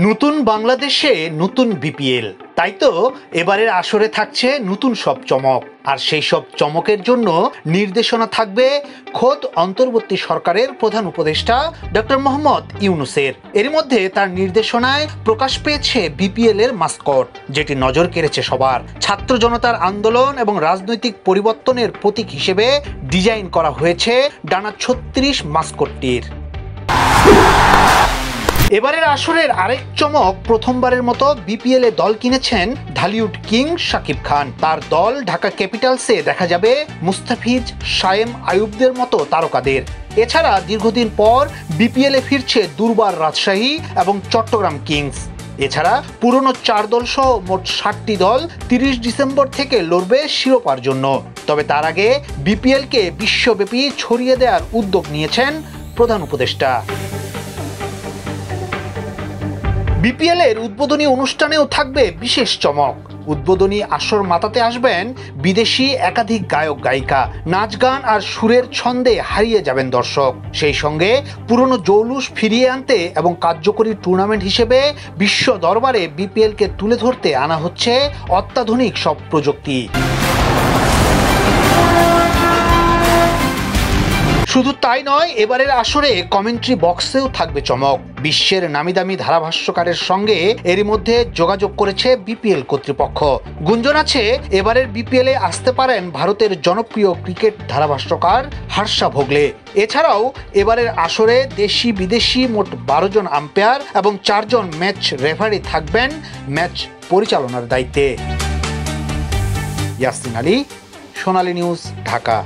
নতুন বাংলাদেশে নতুন বিপিএল, তাই তো এবারের আসরে থাকছে নতুন সব চমক। আর সেই সব চমকের জন্য নির্দেশনা থাকবে খোদ অন্তর্বর্তী সরকারের প্রধান উপদেষ্টা ডক্টর মোহাম্মদ ইউনূসের। এর মধ্যে তার নির্দেশনায় প্রকাশ পেয়েছে বিপিএল এর মাস্কট, যেটি নজর কেড়েছে সবার। ছাত্র জনতার আন্দোলন এবং রাজনৈতিক পরিবর্তনের প্রতীক হিসেবে ডিজাইন করা হয়েছে ডানা ৩৬ মাস্কটটির। এবারের আসরের আরেক চমক, প্রথমবারের মতো বিপিএল এ দল কিনেছেন ঢালিউড কিং শাকিব খান। তার দল ঢাকা ক্যাপিটালসে দেখা যাবে মুস্তাফিজ, শায়েম আয়ুবদের মতো তারকাদের। এছাড়া দীর্ঘদিন পর বিপিএল এ ফিরছে দুর্বার রাজশাহী এবং চট্টগ্রাম কিংস। এছাড়া পুরনো ৪ দল সহ মোট ৬০টি দল ৩০ ডিসেম্বর থেকে লড়বে শিরোপার জন্য। তবে তার আগে বিপিএলকে বিশ্বব্যাপী ছড়িয়ে দেওয়ার উদ্যোগ নিয়েছেন প্রধান উপদেষ্টা। বিপিএল এর উদ্বোধনী অনুষ্ঠানেও থাকবে বিশেষ চমক। উদ্বোধনী আসর মাতাতে আসবেন বিদেশি একাধিক গায়ক গায়িকা। নাচ গান আর সুরের ছন্দে হারিয়ে যাবেন দর্শক। সেই সঙ্গে পুরনো জৌলুস ফিরিয়ে আনতে এবং কার্যকরী টুর্নামেন্ট হিসেবে বিশ্ব দরবারে বিপিএলকে তুলে ধরতে আনা হচ্ছে অত্যাধুনিক সব প্রযুক্তি। শুধু তাই নয়, এবারের আসরে কমেন্ট্রি বক্সেও থাকবে চমক। বিশ্বের নামিদামি ধারাভাষ্যকারের সঙ্গে এরই মধ্যে যোগাযোগ করেছে বিপিএল কর্তৃপক্ষ। গুঞ্জন আছে এবারের বিপিএল এ আসতে পারেন ভারতের জনপ্রিয় ক্রিকেট ধারাভাষ্যকার হর্ষা ভোগলে। এছাড়াও এবারের আসরে দেশি বিদেশি মোট ১২ জন আম্পায়ার এবং ৪ জন ম্যাচ রেফারি থাকবেন ম্যাচ পরিচালনার দায়িত্বে। ইয়াসিন আলী, সোনালী নিউজ, ঢাকা।